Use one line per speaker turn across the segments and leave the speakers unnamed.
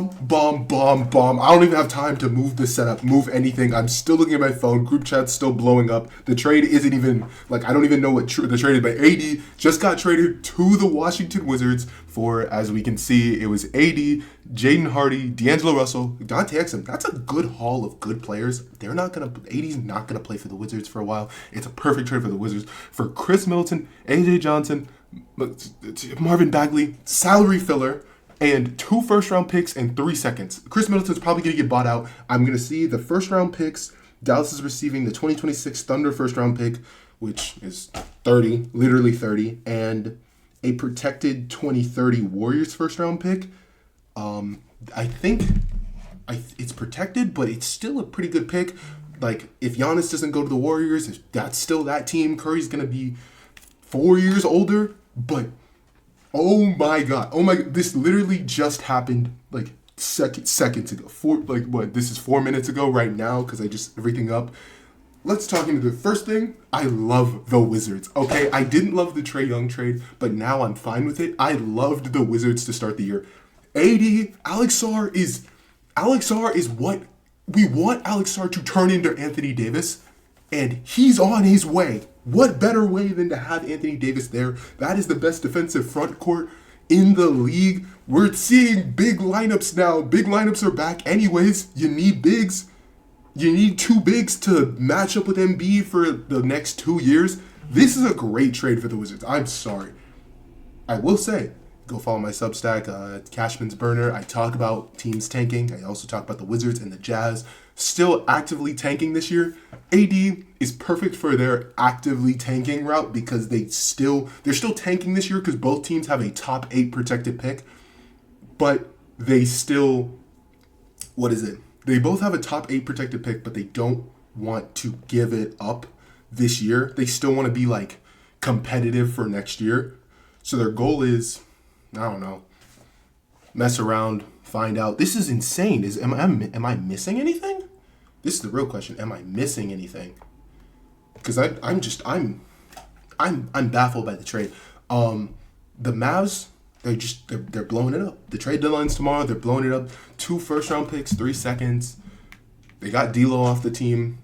bomb. I don't even have time to move the setup, move anything. I'm still looking at my phone. Group chat's still blowing up. The trade isn't even, I don't even know what the trade is, but AD just got traded to the Washington Wizards for, as we can see, it was AD, Jaden Hardy, D'Angelo Russell, Dante Exum. That's a good haul of good players. AD's not going to play for the Wizards for a while. It's a perfect trade for the Wizards. For Khris Middleton, AJ Johnson, Marvin Bagley, salary filler, and 2 first-round picks and 3 seconds. Khris Middleton's probably going to get bought out. I'm going to see the first-round picks. Dallas is receiving the 2026 Thunder first-round pick, which is 30, literally 30, and a protected 2030 Warriors first-round pick. I think it's protected, but it's still a pretty good pick. If Giannis doesn't go to the Warriors, if that's still that team, Curry's going to be 4 years older, but oh my God, this literally just happened seconds ago. This is 4 minutes ago right now, because I just everything up. Let's talk into the first thing. I love the Wizards, okay? I didn't love the Trae Young trade, but now I'm fine with it. I loved the Wizards to start the year. Alex Sarr is what we want. Alex Sarr to turn into Anthony Davis, and he's on his way. What better way than to have Anthony Davis there? That is the best defensive front court in the league. We're seeing big lineups now. Big lineups are back anyways. You need bigs. You need 2 bigs to match up with Embiid for the next 2 years. This is a great trade for the Wizards. I'm sorry. I will say, go follow my Substack, Cashman's Burner. I talk about teams tanking. I also talk about the Wizards and the Jazz still actively tanking this year. AD is perfect for their actively tanking route because they're still tanking this year because both teams have a top 8 protected pick, but they still, they both have a top 8 protected pick, but they don't want to give it up this year. They still want to be competitive for next year. So their goal is, I don't know, mess around, find out. This is insane. Am I missing anything? This is the real question. Am I missing anything? Because I'm baffled by the trade. The Mavs, they're blowing it up. The trade deadline's tomorrow. They're blowing it up. 2 first-round picks, 3 seconds. They got D'Lo off the team.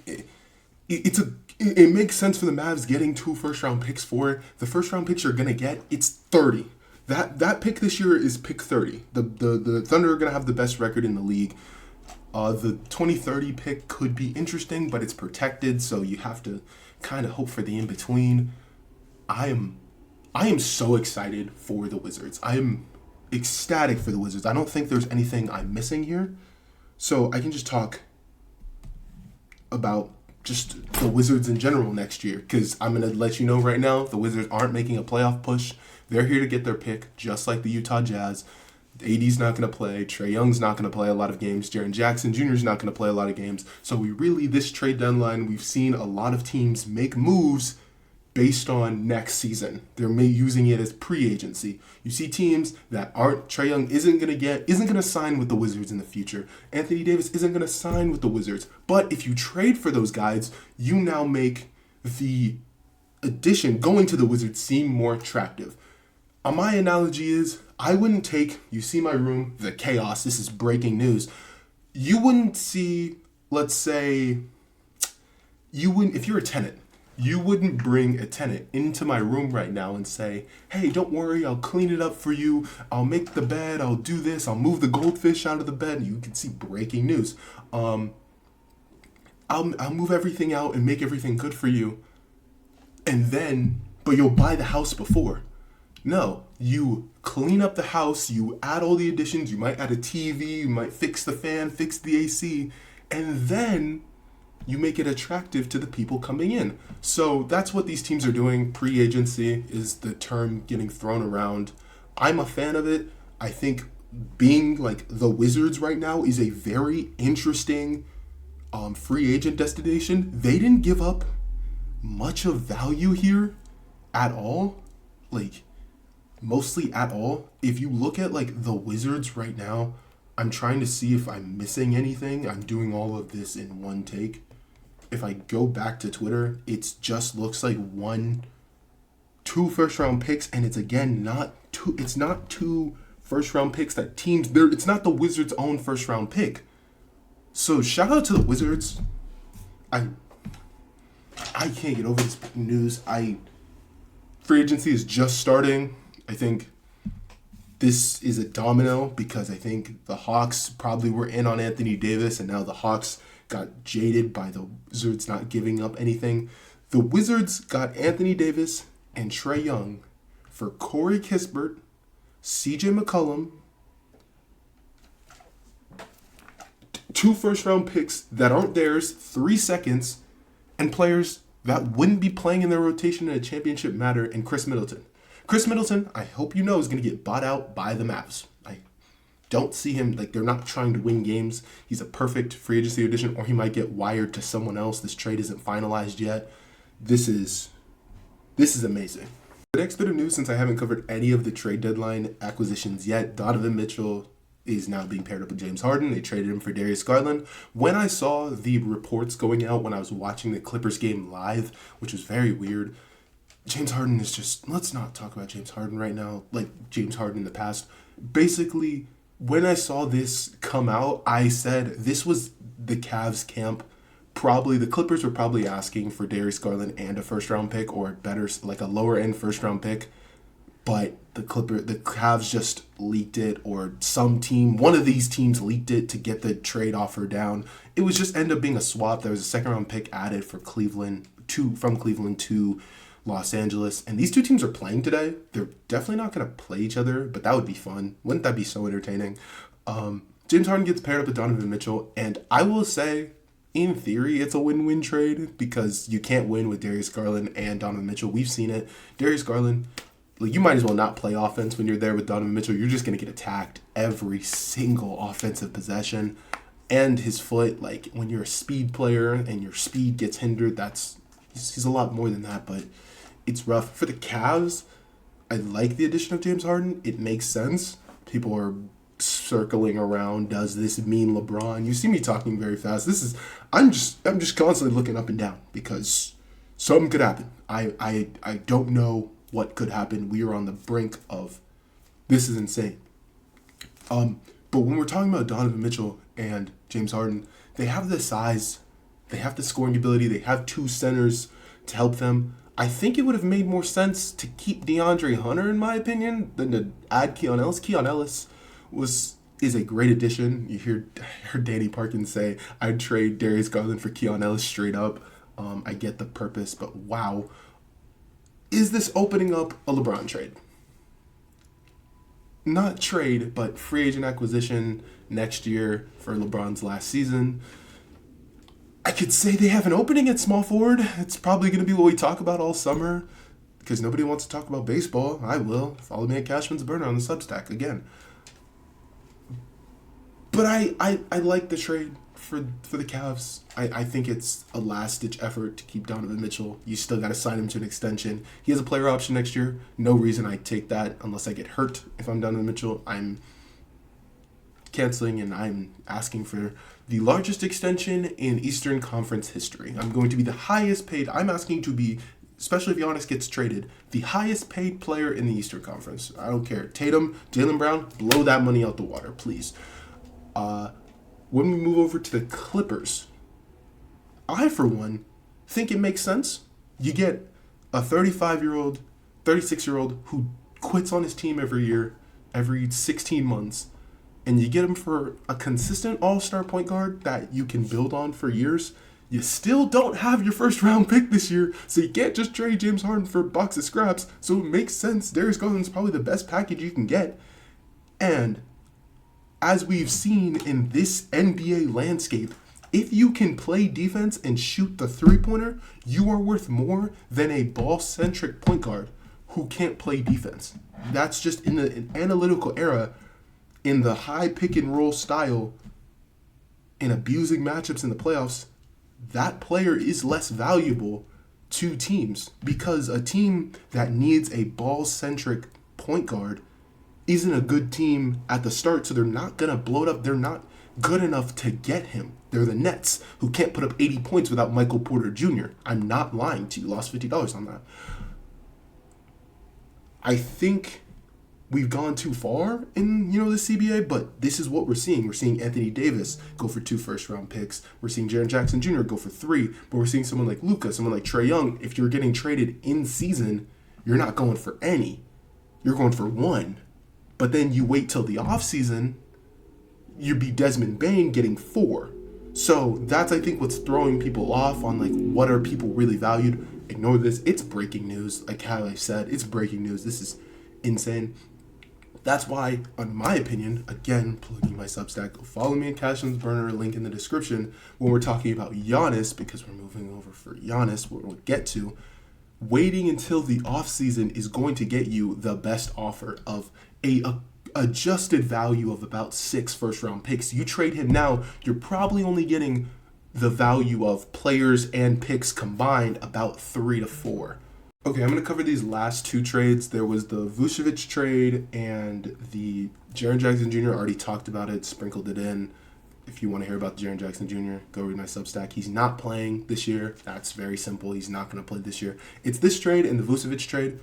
It makes sense for the Mavs getting 2 first-round picks for it. The first-round picks you're gonna get, it's 30. That pick this year is pick 30. The Thunder are gonna have the best record in the league. The 2030 pick could be interesting, but it's protected, so you have to kind of hope for the in-between. I am so excited for the Wizards. I am ecstatic for the Wizards. I don't think there's anything I'm missing here. So I can just talk about just the Wizards in general next year, because I'm going to let you know right now, the Wizards aren't making a playoff push. They're here to get their pick, just like the Utah Jazz. AD's not going to play. Trae Young's not going to play a lot of games. Jaren Jackson Jr. is not going to play a lot of games. So this trade deadline, we've seen a lot of teams make moves based on next season. They're using it as pre-agency. You see teams that aren't, Trae Young isn't going to sign with the Wizards in the future. Anthony Davis isn't going to sign with the Wizards. But if you trade for those guys, you now make the addition going to the Wizards seem more attractive. My analogy is, I wouldn't take, you see my room, the chaos, this is breaking news. You wouldn't see, let's say, if you're a tenant, you wouldn't bring a tenant into my room right now and say, hey, don't worry, I'll clean it up for you. I'll make the bed. I'll do this. I'll move the goldfish out of the bed. You can see breaking news. I'll move everything out and make everything good for you. But you'll buy the house before. No, you clean up the house. You add all the additions. You might add a TV. You might fix the fan, fix the AC. And then you make it attractive to the people coming in. So that's what these teams are doing. Pre-agency is the term getting thrown around. I'm a fan of it. I think being the Wizards right now is a very interesting free agent destination. They didn't give up much of value here at all. Mostly at all. If you look at the Wizards right now, I'm trying to see if I'm missing anything. I'm doing all of this in one take. If I go back to Twitter, it just looks like 2 first round picks, and it's again not two first round picks that teams there. It's not the Wizards' own first round pick. So shout out to the Wizards. I can't get over this news. Free agency is just starting. I think this is a domino because I think the Hawks probably were in on Anthony Davis, and now the Hawks got jaded by the Wizards not giving up anything. The Wizards got Anthony Davis and Trae Young for Corey Kispert, CJ McCollum, 2 first-round picks that aren't theirs, 3 seconds, and players that wouldn't be playing in their rotation in a championship matter, and Khris Middleton. Khris Middleton, I hope you know, is going to get bought out by the Mavs. I don't see him, they're not trying to win games. He's a perfect free agency addition, or he might get wired to someone else. This trade isn't finalized yet. This is amazing. The next bit of news, since I haven't covered any of the trade deadline acquisitions yet, Donovan Mitchell is now being paired up with James Harden. They traded him for Darius Garland. When I saw the reports going out when I was watching the Clippers game live, which was very weird, James Harden is just, let's not talk about James Harden right now, like James Harden in the past. Basically, when I saw this come out, I said this was the Cavs camp. Probably the Clippers were probably asking for Darius Garland and a first-round pick, or better, like a lower-end first-round pick. But the Cavs just leaked it, or one of these teams leaked it to get the trade offer down. It was just end up being a swap. There was a second-round pick added for from Cleveland to Los Angeles, and these two teams are playing today. They're definitely not going to play each other, but that would be fun. Wouldn't that be so entertaining? James Harden gets paired up with Donovan Mitchell, and I will say, in theory, it's a win-win trade because you can't win with Darius Garland and Donovan Mitchell. We've seen it. Darius Garland, you might as well not play offense when you're there with Donovan Mitchell. You're just going to get attacked every single offensive possession. And his foot, when you're a speed player and your speed gets hindered, he's a lot more than that, but it's rough. For the Cavs, I like the addition of James Harden. It makes sense. People are circling around, does this mean LeBron? You see me talking very fast. I'm just constantly looking up and down because something could happen. I don't know what could happen. We are on the brink of this is insane. But when we're talking about Donovan Mitchell and James Harden, they have the size, they have the scoring ability, they have 2 centers to help them. I think it would have made more sense to keep DeAndre Hunter, in my opinion, than to add Keon Ellis. Keon Ellis is a great addition. You heard Danny Parkins say, I'd trade Darius Garland for Keon Ellis straight up. I get the purpose, but wow. Is this opening up a LeBron trade? Not trade, but free agent acquisition next year for LeBron's last season. I could say they have an opening at small forward. It's probably going to be what we talk about all summer because nobody wants to talk about baseball. I will. Follow me at Cashman's Burner on the Substack again. But I like the trade for the Cavs. I think it's a last-ditch effort to keep Donovan Mitchell. You still got to sign him to an extension. He has a player option next year. No reason I'd take that unless I get hurt. If I'm Donovan Mitchell, I'm canceling and I'm asking for the largest extension in Eastern Conference history. I'm going to be the highest paid. I'm asking to be, especially if Giannis gets traded, the highest paid player in the Eastern Conference. I don't care. Tatum, Jaylen Brown, blow that money out the water, please. When we move over to the Clippers, I, for one, think it makes sense. You get a 35-year-old, 36-year-old who quits on his team every year, every 16 months, and you get him for a consistent all-star point guard that you can build on for years. You still don't have your first-round pick this year, so you can't just trade James Harden for a box of scraps, so it makes sense. Darius Garland's probably the best package you can get. And as we've seen in this NBA landscape, if you can play defense and shoot the three-pointer, you are worth more than a ball-centric point guard who can't play defense. That's just in the analytical era, in the high pick-and-roll style, in abusing matchups in the playoffs, that player is less valuable to teams because a team that needs a ball-centric point guard isn't a good team at the start, so they're not going to blow it up. They're not good enough to get him. They're the Nets, who can't put up 80 points without Michael Porter Jr. I'm not lying to you. Lost $50 on that. I think we've gone too far in, the CBA, but this is what we're seeing. We're seeing Anthony Davis go for 2 first-round picks. We're seeing Jaren Jackson Jr. go for 3, but we're seeing someone like Luka, someone like Trae Young. If you're getting traded in season, you're not going for any. You're going for 1. But then you wait till the offseason, you'd be Desmond Bane getting 4. So that's, I think, what's throwing people off on, like, what are people really valued. Ignore this. It's breaking news. Like how I said, it's breaking news. This is insane. That's why, in my opinion, again, plugging my Substack, go follow me at Cashman's Burner, link in the description, when we're talking about Giannis, because we're moving over for Giannis, what we'll get to, waiting until the offseason is going to get you the best offer of a adjusted value of about 6 first-round picks. You trade him now, you're probably only getting the value of players and picks combined about 3 to 4. Okay, I'm going to cover these last 2 trades. There was the Vucevic trade and the Jaren Jackson Jr. Already talked about it, sprinkled it in. If you want to hear about Jaren Jackson Jr., go read my Substack. He's not playing this year. That's very simple. He's not going to play this year. It's this trade and the Vucevic trade.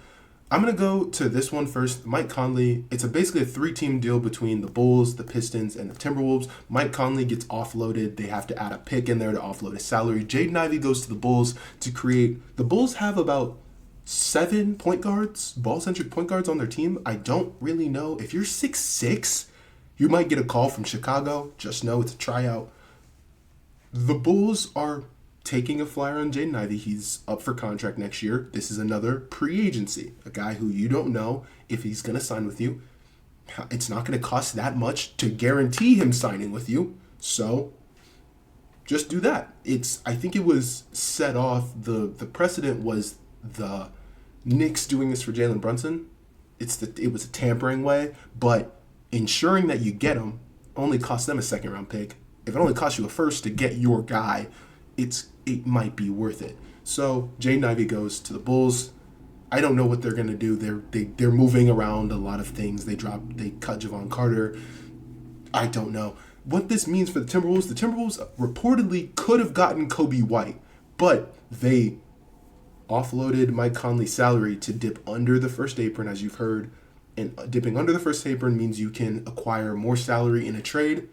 I'm going to go to this one first. Mike Conley. It's basically a 3-team deal between the Bulls, the Pistons, and the Timberwolves. Mike Conley gets offloaded. They have to add a pick in there to offload his salary. Jaden Ivey goes to the Bulls to create... The Bulls have about 7 point guards, ball-centric point guards on their team. I don't really know. If you're 6'6", you might get a call from Chicago. Just know it's a tryout. The Bulls are taking a flyer on Jaden Ivey. He's up for contract next year. This is another pre-agency, a guy who you don't know if he's going to sign with you. It's not going to cost that much to guarantee him signing with you. So just do that. I think it was set off. The precedent was the Knicks doing this for Jalen Brunson. It was a tampering way, but ensuring that you get him only costs them a 2nd-round pick. If it only costs you a 1st to get your guy, it might be worth it. So Jaden Ivey goes to the Bulls. I don't know what they're gonna do. They're moving around a lot of things. They cut Javon Carter. I don't know what this means for the Timberwolves. The Timberwolves reportedly could have gotten Kobe White, but they offloaded Mike Conley's salary to dip under the first apron, as you've heard. And dipping under the first apron means you can acquire more salary in a trade,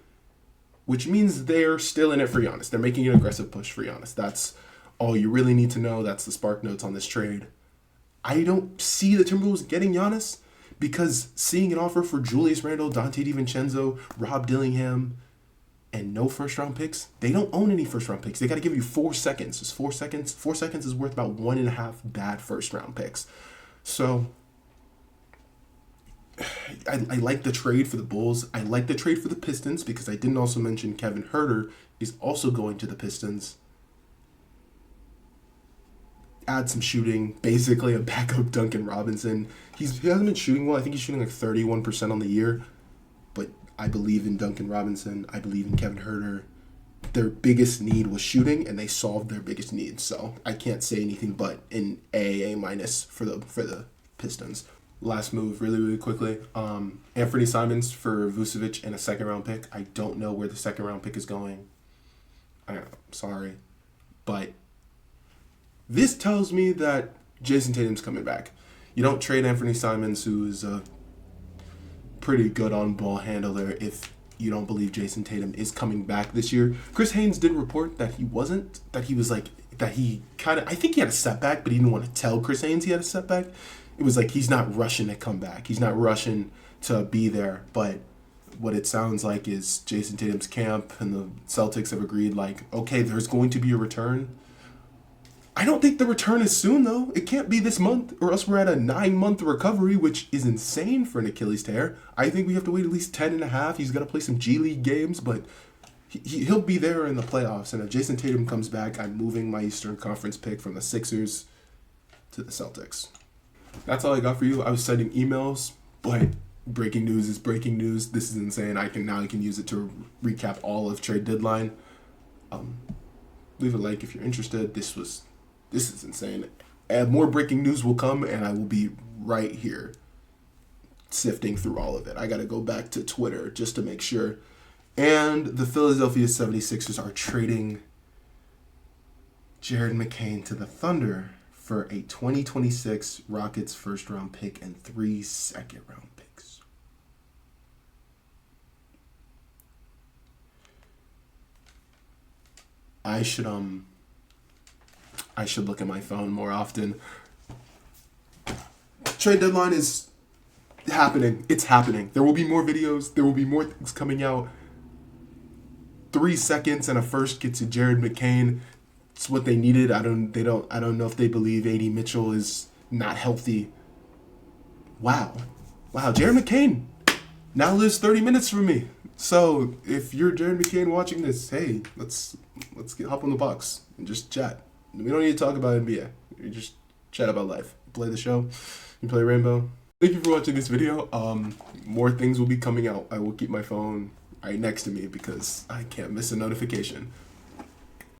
which means they're still in it for Giannis. They're making an aggressive push for Giannis. That's all you really need to know. That's the spark notes on this trade. I don't see the Timberwolves getting Giannis because seeing an offer for Julius Randle, Dante DiVincenzo, Rob Dillingham, and no first-round picks, they don't own any first-round picks. They got to give you 4 seconds. It's 4 seconds. 4 seconds is worth about 1.5 bad first-round picks. So I like the trade for the Bulls. I like the trade for the Pistons because I didn't also mention Kevin Huerter is also going to the Pistons. Add some shooting, basically a backup Duncan Robinson. He hasn't been shooting well. I think he's shooting like 31% on the year. But I believe in Duncan Robinson. I believe in Kevin Huerter. Their biggest need was shooting, and they solved their biggest need. So I can't say anything but an A minus for the Pistons. Last move, really quickly. Anthony Simons for Vucevic and a 2nd-round pick. I don't know where the 2nd-round pick is going. I'm sorry. But this tells me that Jason Tatum's coming back. You don't trade Anthony Simons, who's a pretty good on-ball handler, if you don't believe Jason Tatum is coming back this year. Chris Haynes did report that he wasn't, I think he had a setback, but he didn't want to tell Chris Haynes he had a setback. It was like he's not rushing to come back. He's not rushing to be there. But what it sounds like is Jason Tatum's camp and the Celtics have agreed, like, okay, there's going to be a return. I don't think the return is soon, though. It can't be this month, or else we're at a 9-month recovery, which is insane for an Achilles tear. I think we have to wait at least 10.5. He's got to play some G League games, but he'll be there in the playoffs. And if Jason Tatum comes back, I'm moving my Eastern Conference pick from the Sixers to the Celtics. That's all I got for you. I was sending emails, but breaking news is breaking news. This is insane. I can use it to recap all of trade deadline. Leave a like if you're interested. This is insane. And more breaking news will come, and I will be right here sifting through all of it. I got to go back to Twitter just to make sure. And the Philadelphia 76ers are trading Jared McCain to the Thunder for a 2026 Rockets first-round pick and 3 second-round picks. I should look at my phone more often. Trade deadline is happening. It's happening. There will be more videos. There will be more things coming out. 3 seconds and a first gets to Jared McCain. It's what they needed. I don't know if they believe AD Mitchell is not healthy. Wow. Jared McCain now lives 30 minutes from me. So if you're Jared McCain watching this, hey, let's hop on the box and just chat. We don't need to talk about NBA. We just chat about life. Play the show. You play Rainbow. Thank you for watching this video. More things will be coming out. I will keep my phone right next to me because I can't miss a notification.